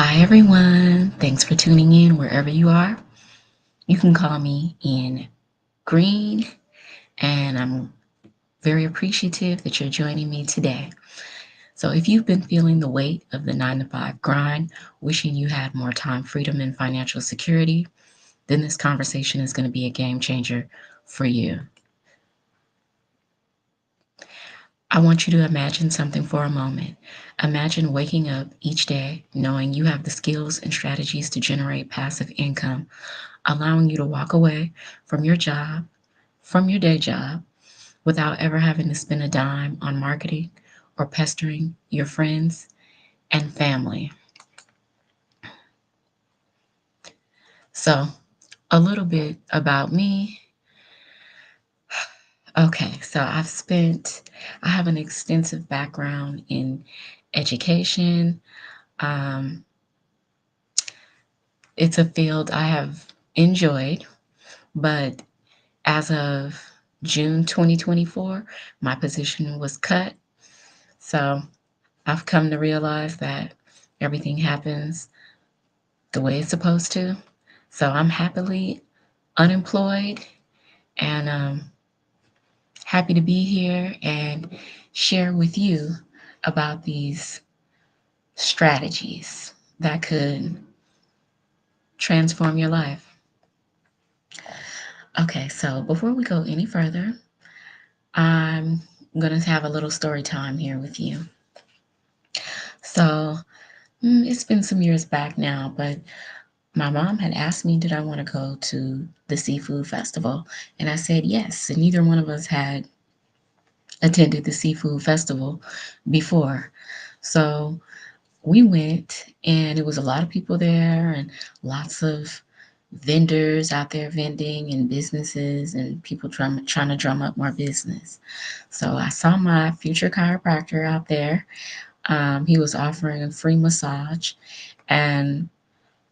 Hi, everyone. Thanks for tuning in wherever you are. You can call me in green, and I'm very appreciative that you're joining me today. So, if you've been feeling the weight of the 9 to 5 grind, wishing you had more time, freedom, and financial security, then this conversation is going to be a game changer for you. I want you to imagine something for a moment. Imagine waking up each day knowing you have the skills and strategies to generate passive income, allowing you to walk away from your day job, without ever having to spend a dime on marketing or pestering your friends and family. So, a little bit about me. Okay, so I have an extensive background in education. Um, it's a field I have enjoyed, but as of June 2024, my position was cut. So I've come to realize that everything happens the way it's supposed to. So I'm happily unemployed and happy to be here and share with you about these strategies that could transform your life. Okay, so before we go any further, I'm going to have a little story time here with you. So it's been some years back now, but my mom had asked me, did I want to go to the seafood festival? And I said yes. And neither one of us had attended the seafood festival before. So we went, and it was a lot of people there and lots of vendors out there vending and businesses and people trying to drum up more business. So I saw my future chiropractor out there. He was offering a free massage. And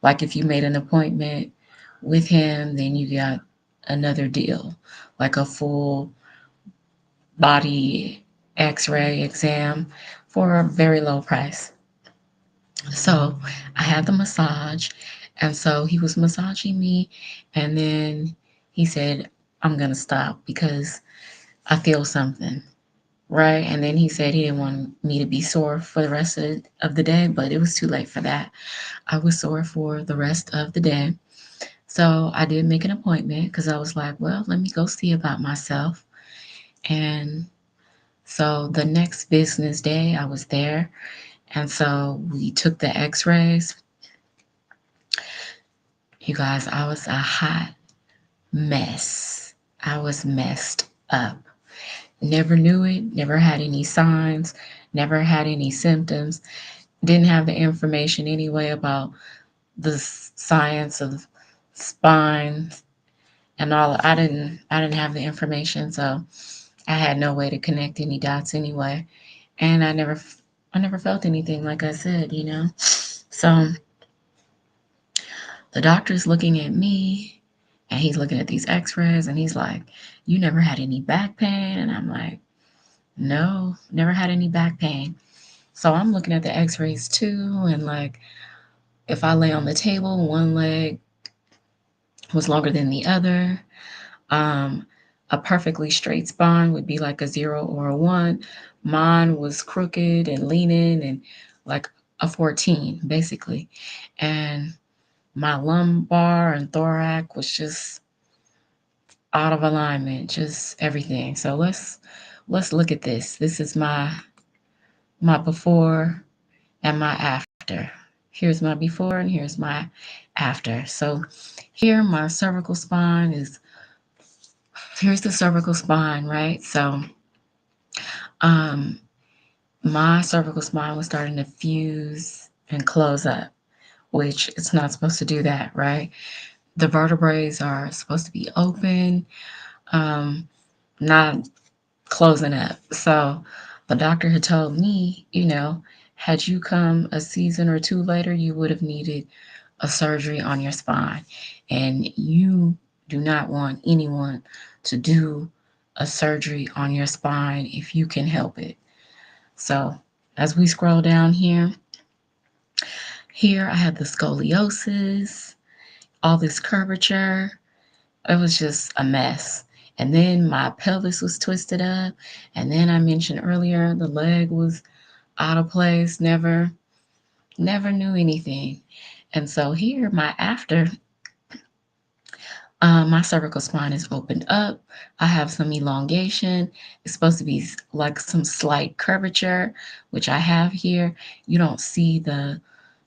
like if you made an appointment with him, then you got another deal, like a full body x-ray exam for a very low price. So I had the massage, and so he was massaging me, and then he said, I'm going to stop because I feel something. Right. And then he said he didn't want me to be sore for the rest of the day, but it was too late for that. I was sore for the rest of the day. So I did make an appointment because I was like, well, let me go see about myself. And so the next business day, I was there. And so we took the x rays. You guys, I was a hot mess. I was messed up. Never knew it, never had any signs, never had any symptoms, didn't have the information anyway about the science of spine and all. I didn't have the information, so I had no way to connect any dots anyway. And I never felt anything, like I said, you know. So the doctor's looking at me, and he's looking at these x-rays, and he's like, you never had any back pain? And I'm like, no, never had any back pain. So I'm looking at the x-rays too, and like if I lay on the table, one leg was longer than the other. Um, a perfectly straight spine would be like a 0 or a 1. Mine was crooked and leaning and like a 14, basically. And my lumbar and thorax was just out of alignment, just everything. So let's look at this. This is my before and my after. Here's my before and here's my after. So here my cervical spine is here's the cervical spine, right? So um my cervical spine was starting to fuse and close up, which it's not supposed to do that, right? The vertebrae are supposed to be open, um, not closing up. So the doctor had told me, had you come a season or two later, you would have needed a surgery on your spine. And you do not want anyone to do a surgery on your spine if you can help it. So as we scroll down here, Here I had the scoliosis, all this curvature. It was just a mess. And then my pelvis was twisted up. And then I mentioned earlier the leg was out of place, never knew anything. And so here, my after, my cervical spine is opened up. I have some elongation. It's supposed to be like some slight curvature, which I have here. You don't see the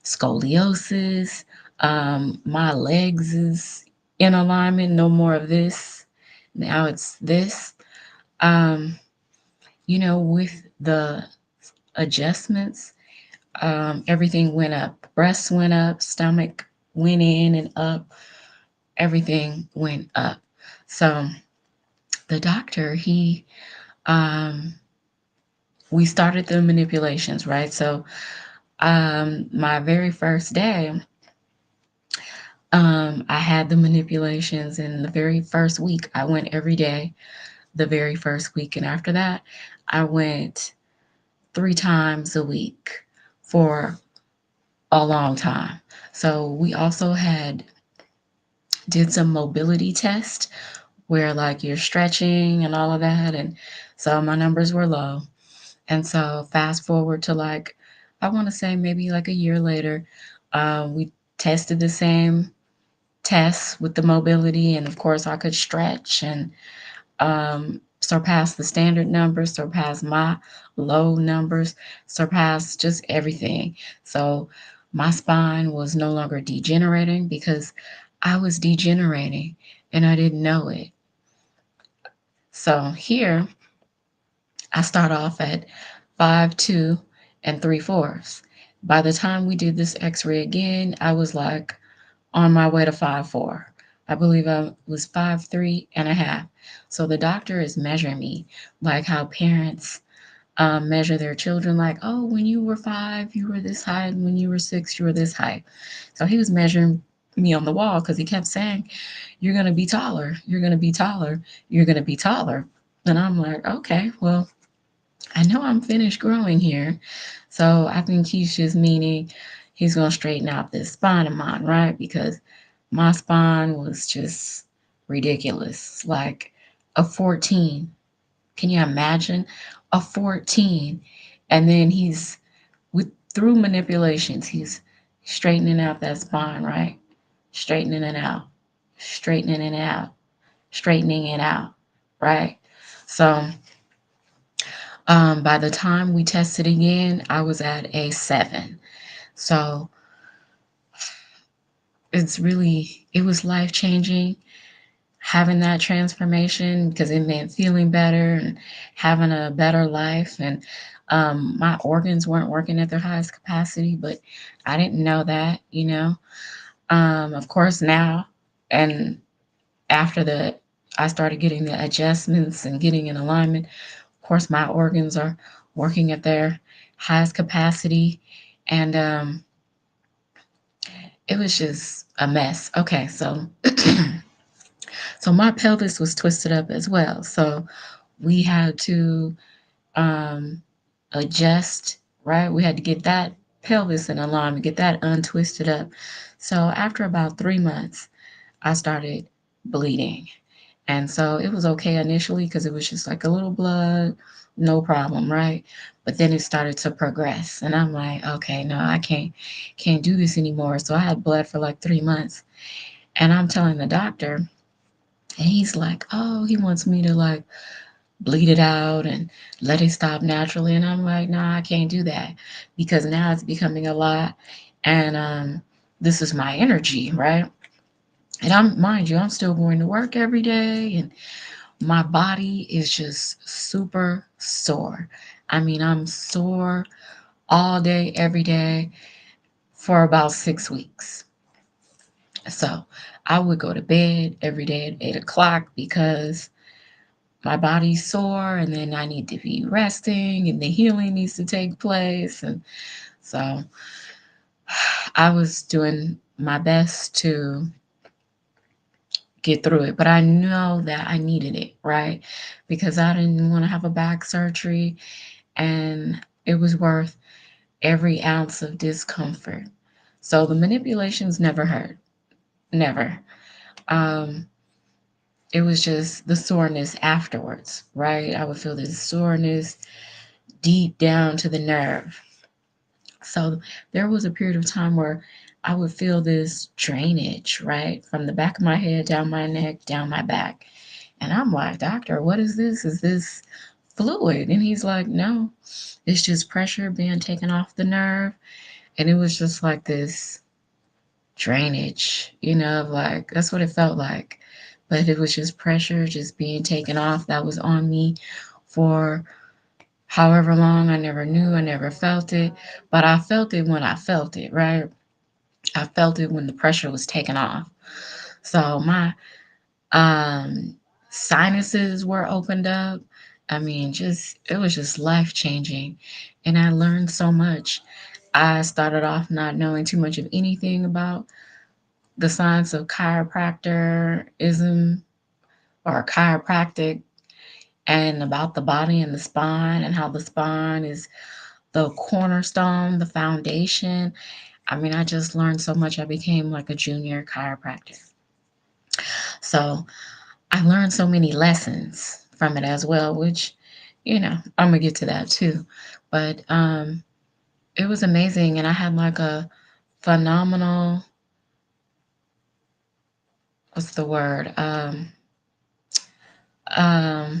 scoliosis. My legs is in alignment. No more of this. Now it's this. Um, with the adjustments, everything went up. Breasts went up, stomach went in and up, everything went up. So the doctor, um, we started the manipulations, right? So my very first day, I had the manipulations, and the very first week, I went every day, the very first week. And after that, I went 3 times a week for a long time. So we also did some mobility test where like you're stretching and all of that. And so my numbers were low. And so fast forward to like, I want to say maybe like a year later, we tested the same tests with the mobility. And of course, I could stretch and surpass the standard numbers, surpass my low numbers, surpass just everything. So my spine was no longer degenerating because I was degenerating and I didn't know it. So here I start off at 5'2" and 3/4. By the time we did this x-ray again, I was like on my way to 5'4". I believe I was 5'3" and a half. So the doctor is measuring me like how parents measure their children, like, oh, when you were 5, you were this height, and when you were 6, you were this height. So he was measuring me on the wall because he kept saying, you're going to be taller, you're going to be taller, you're going to be taller. And I'm like, okay, well, I know I'm finished growing here. So I think he's just meaning he's going to straighten out this spine of mine, right? Because my spine was just ridiculous. Like a 14. Can you imagine? A 14. And then through manipulations, he's straightening out that spine, right? Straightening it out, straightening it out, straightening it out, right? So by the time we tested again, I was at a 7. So it was life changing having that transformation because it meant feeling better and having a better life. And my organs weren't working at their highest capacity, but I didn't know that. Of course, now and after I started getting the adjustments and getting in alignment. Of course, my organs are working at their highest capacity. And it was just a mess. Okay, so so my pelvis was twisted up as well. So we had to um, adjust, right? We had to get that pelvis in alignment, get that untwisted up. So after about 3 months, I started bleeding. And so it was okay initially because it was just like a little blood, no problem, right? But then it started to progress. And I'm like, okay, no, I can't do this anymore. So I had blood for like 3 months. And I'm telling the doctor, and he's like, oh, he wants me to like bleed it out and let it stop naturally. And I'm like, nah, I can't do that because now it's becoming a lot. And this is my energy, right? And mind you, I'm still going to work every day and my body is just super sore. I mean, I'm sore all day, every day for about 6 weeks. So I would go to bed every day at 8 o'clock because my body's sore and then I need to be resting and the healing needs to take place. And so I was doing my best to get through it, but I know that I needed it, right? Because I didn't want to have a back surgery and it was worth every ounce of discomfort. So the manipulations never hurt. Never. Um, it was just the soreness afterwards, right? I would feel this soreness deep down to the nerve. So there was a period of time where I would feel this drainage, right? From the back of my head, down my neck, down my back. And I'm like, doctor, what is this? Is this fluid? And he's like, no, it's just pressure being taken off the nerve. And it was just like this drainage, like that's what it felt like. But it was just pressure just being taken off that was on me for however long. I never knew, I never felt it, but I felt it when I felt it, right? I felt it when the pressure was taken off. So my um sinuses were opened up. I mean, just it was just life changing. And I learned so much. I started off not knowing too much of anything about the science of chiropractorism or chiropractic and about the body and the spine and how the spine is the cornerstone, the foundation. I mean, I just learned so much. I became like a junior chiropractor. So I learned so many lessons from it as well, which, I'm gonna get to that too. But it was amazing, and I had like a phenomenal, what's the word?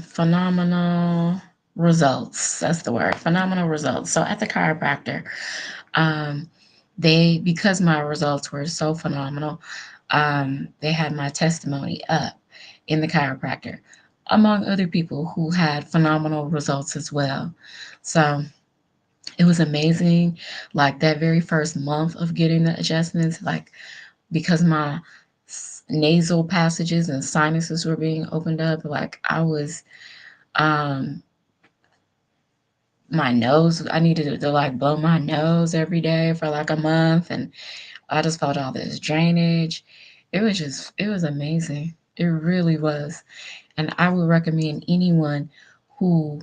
Phenomenal results. That's the word. Phenomenal results. So at the chiropractor, um, they because my results were so phenomenal, they had my testimony up in the chiropractor, among other people who had phenomenal results as well. So it was amazing. Like that very first month of getting the adjustments, like because my nasal passages and sinuses were being opened up, like I was um my nose, I needed to like blow my nose every day for like a month, and I just felt all this drainage. It was amazing. It really was. And I would recommend anyone who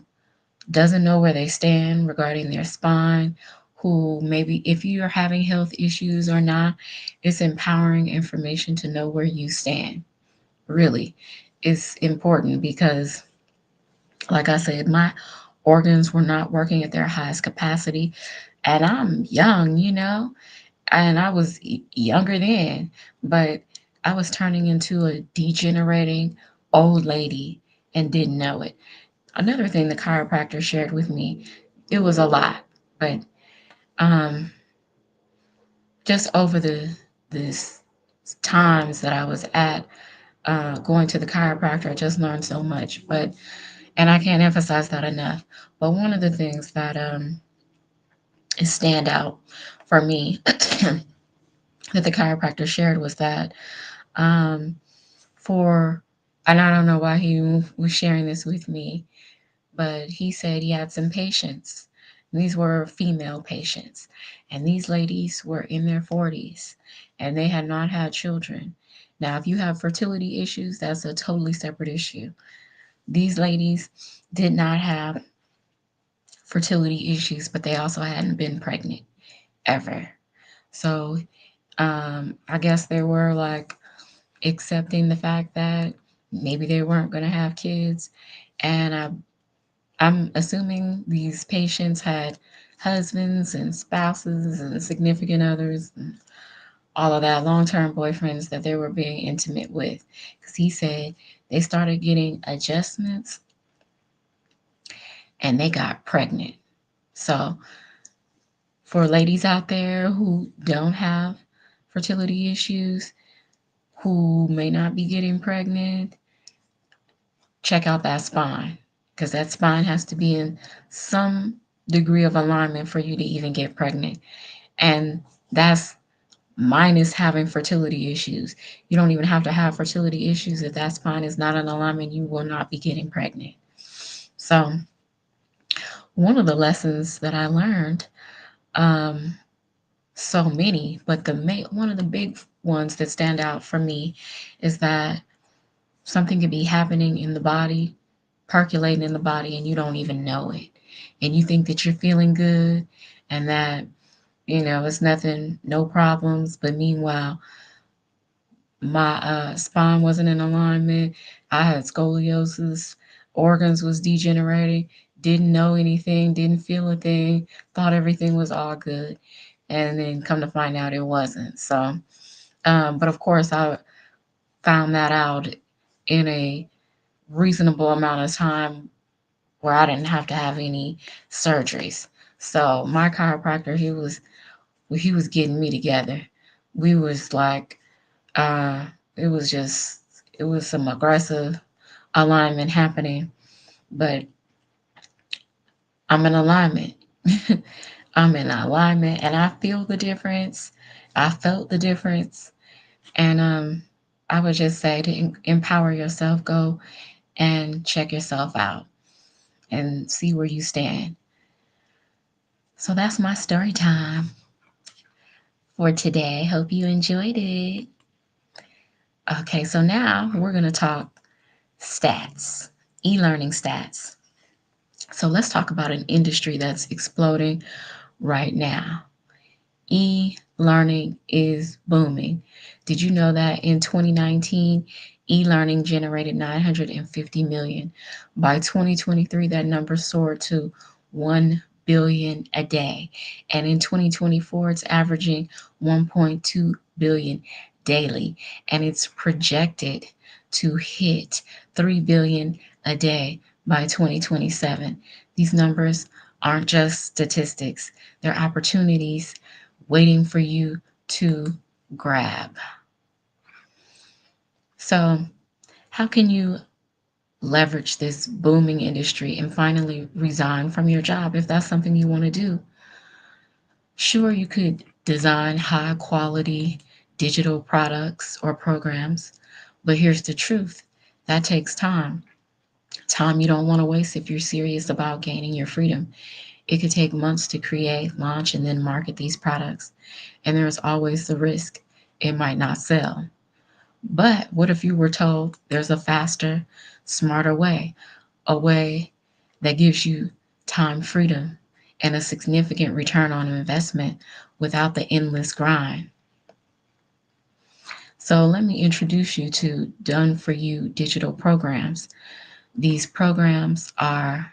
doesn't know where they stand regarding their spine, who maybe if you are having health issues or not, it's empowering information to know where you stand. Really, it's important because, like I said, my organs were not working at their highest capacity. And I'm young, and I was younger then, but I was turning into a degenerating old lady and didn't know it. Another thing the chiropractor shared with me, it was a lot, but um, just over the times that I was at going to the chiropractor, I just learned so much. And I can't emphasize that enough. But one of the things that is stand out for me that the chiropractor shared was that um, for, and I don't know why he was sharing this with me, but he said he had some patients. These were female patients, and these ladies were in their 40s, and they had not had children. Now, if you have fertility issues, that's a totally separate issue. These ladies did not have fertility issues, but they also hadn't been pregnant ever. So I guess they were like accepting the fact that maybe they weren't going to have kids. And I'm assuming these patients had husbands and spouses and significant others and all of that, long term boyfriends that they were being intimate with. Because he said they started getting adjustments and they got pregnant. So, for ladies out there who don't have fertility issues, who may not be getting pregnant, check out that spine because that spine has to be in some degree of alignment for you to even get pregnant. And that's minus having fertility issues. You don't even have to have fertility issues. If that spine is not in alignment, you will not be getting pregnant. So, one of the lessons that I learned, um, so many, but one of the big ones that stand out for me is that something could be happening in the body, percolating in the body, and you don't even know it. And you think that you're feeling good and that It's nothing, no problems. But meanwhile, my spine wasn't in alignment. I had scoliosis, organs was degenerating, didn't know anything, didn't feel a thing, thought everything was all good. And then come to find out it wasn't. So, but of course, I found that out in a reasonable amount of time where I didn't have to have any surgeries. So my chiropractor, he was getting me together. We was like, uh, it was some aggressive alignment happening, but I'm in alignment. I'm in alignment, and I feel the difference. I felt the difference, and I would just say to empower yourself, go and check yourself out and see where you stand. So that's my story time for today. Hope you enjoyed it. Okay, so now we're going to talk stats, e learning stats. So let's talk about an industry that's exploding right now. E learning is booming. Did you know that in 2019, e learning generated 950 million? By 2023, that number soared to 1 billion a day. And in 2024, it's averaging 1.2 billion daily. And it's projected to hit 3 billion a day by 2027. These numbers aren't just statistics, they're opportunities waiting for you to grab. So, how can you leverage this booming industry and finally resign from your job if that's something you want to do? Sure, you could design high quality digital products or programs, but here's the truth, that takes time. Time you don't want to waste if you're serious about gaining your freedom. It could take months to create, launch, and then market these products. And there's always the risk it might not sell. But what if you were told there's a faster, smarter way, a way that gives you time freedom and a significant return on investment without the endless grind? So let me introduce you to Done For You digital programs. These programs are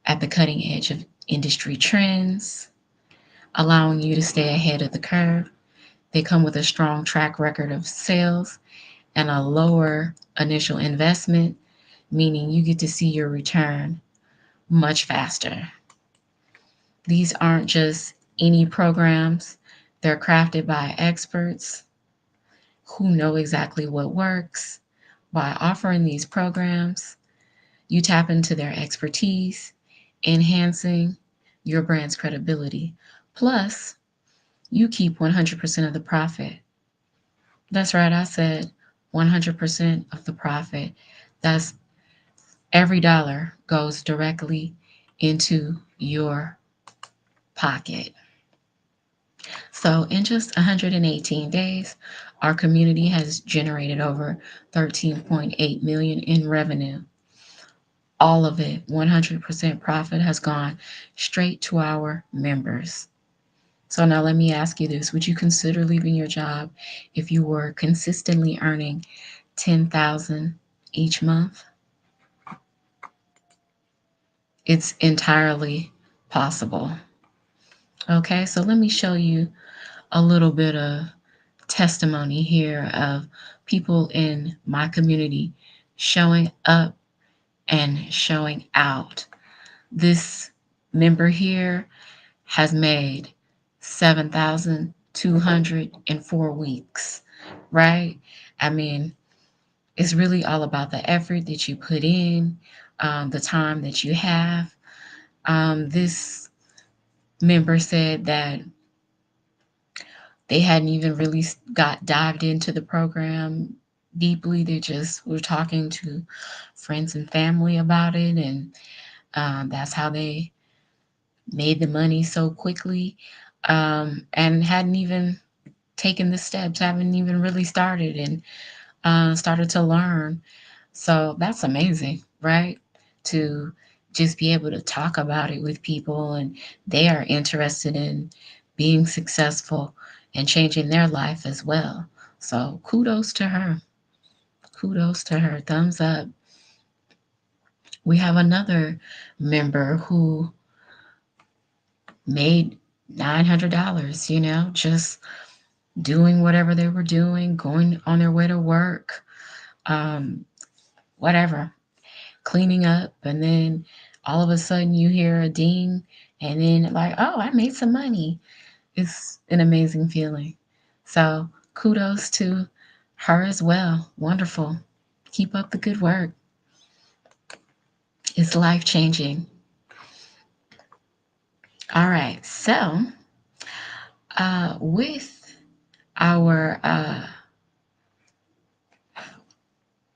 at the cutting edge of industry trends, allowing you to stay ahead of the curve. They come with a strong track record of sales and a lower initial investment, meaning you get to see your return much faster. These aren't just any programs, they're crafted by experts who know exactly what works. By offering these programs, you tap into their expertise, enhancing your brand's credibility. Plus, you keep 100% of the profit. That's right, I said 100% of the profit. That's every dollar goes directly into your pocket. So, in just 118 days, our community has generated over 13.8 million in revenue. All of it, 100% profit has gone straight to our members. So now let me ask you this. Would you consider leaving your job if you were consistently earning 10,000 each month? It's entirely possible. Okay, so let me show you a little bit of testimony here of people in my community showing up and showing out. This member here has made 7,200 in 4 weeks, right? I mean, it's really all about the effort that you put in, the time that you have. This member said that they hadn't even really got dived into the program deeply. They just were talking to friends and family about it, and that's how they made the money so quickly, and hadn't even taken the steps, haven't even really started and started to learn. So that's amazing, right? To just be able to talk about it with people and they are interested in being successful and changing their life as well. So kudos to her. Kudos to her. Thumbs up. We have another member who made $900, just doing whatever they were doing, going on their way to work, um, whatever, cleaning up. And then all of a sudden you hear a ding, and then, like, oh, I made some money. It's an amazing feeling. So kudos to her as well. Wonderful. Keep up the good work. It's life changing. All right. So, with our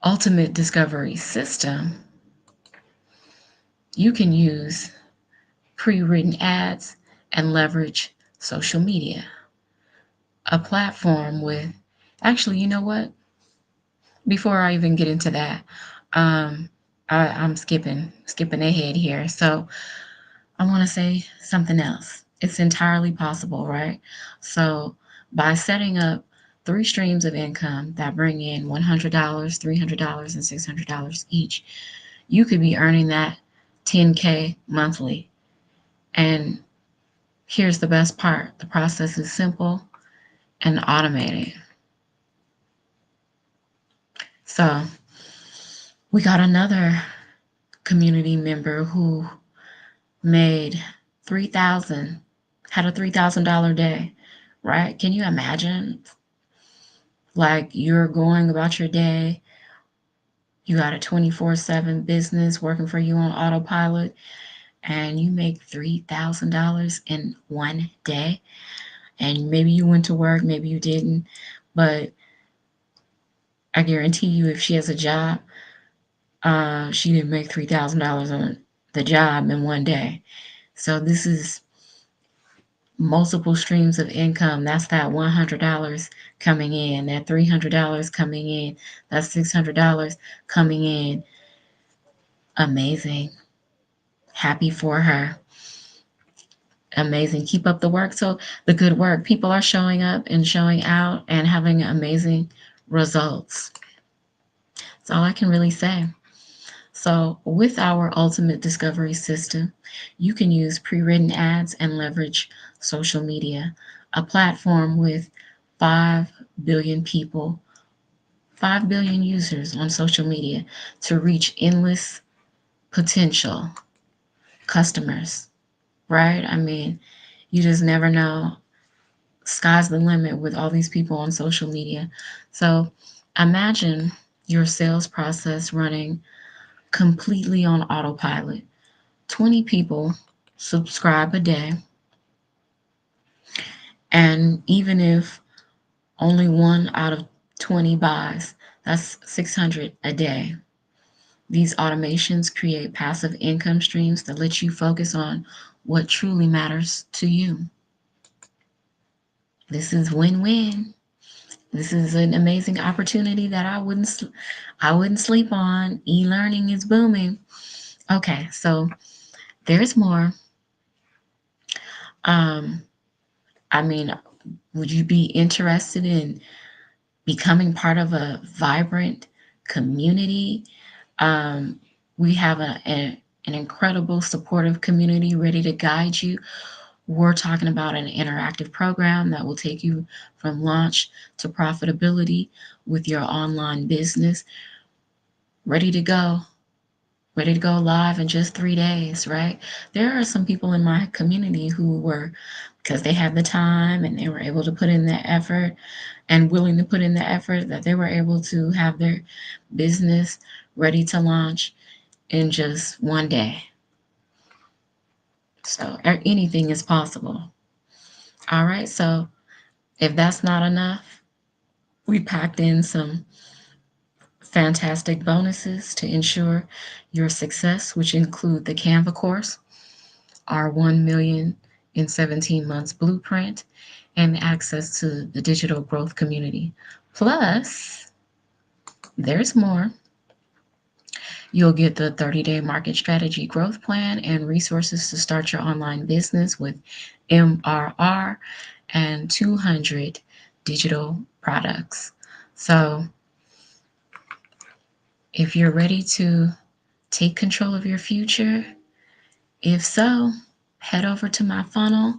ultimate discovery system, you can use pre written ads and leverage social media. A platform with, actually, you know what? Before I even get into that, um, I'm skipping ahead here. So I want to say something else. It's entirely possible, right? So by setting up three streams of income that bring in $100, $300, and $600 each, you could be earning that 10K monthly. And here's the best part: the process is simple and automated. So we got another community member who made 3,000, had a $3,000 day, right? Can you imagine? Like, you're going about your day, you got a 24/7 business working for you on autopilot, and you make $3,000 in one day. And maybe you went to work, maybe you didn't, but I guarantee you, if she has a job, she didn't make $3,000 on the job in one day. So this is multiple streams of income. That's that $100 coming in, that $300 coming in, that $600 coming in. Amazing. Happy for her. Amazing. Keep up the work. So the good work. People are showing up and showing out and having amazing results. That's all I can really say. So, with our ultimate discovery system, you can use pre written ads and leverage social media, a platform with 5 billion people, 5 billion users on social media, to reach endless potential customers, right? I mean, you just never know. Sky's the limit with all these people on social media. So, imagine your sales process running completely on autopilot. 20 people subscribe a day, and even if only one out of 20 buys, that's 600 a day. These automations create passive income streams that let you focus on what truly matters to you. This is win-win. This is an amazing opportunity that I wouldn't sleep on. E-learning is booming. Okay, so there's more. Um, I mean, would you be interested in becoming part of a vibrant community? Um, we have an incredible supportive community ready to guide you. We're talking about an interactive program that will take you from launch to profitability with your online business, ready to go, ready to go live in just 3 days, right? There are some people in my community who were, because they had the time and they were able to put in the effort and willing to put in the effort, that they were able to have their business ready to launch in just one day. So anything is possible. All right. So if that's not enough, we packed in some fantastic bonuses to ensure your success, which include the Canva course, our 1 million in 17 months blueprint, and access to the digital growth community. Plus, there's more. You'll get the 30-day market strategy growth plan and resources to start your online business with MRR and 200 digital products. So, if you're ready to take control of your future, if so, head over to my funnel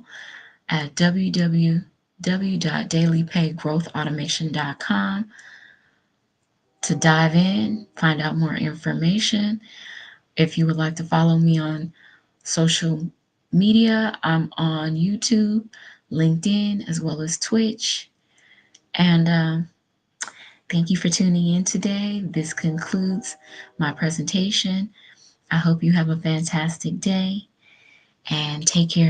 at www.dailypaygrowthautomation.com to dive in, find out more information. If you would like to follow me on social media, I'm on YouTube, LinkedIn, as well as Twitch. And thank you for tuning in today. This concludes my presentation. I hope you have a fantastic day and take care.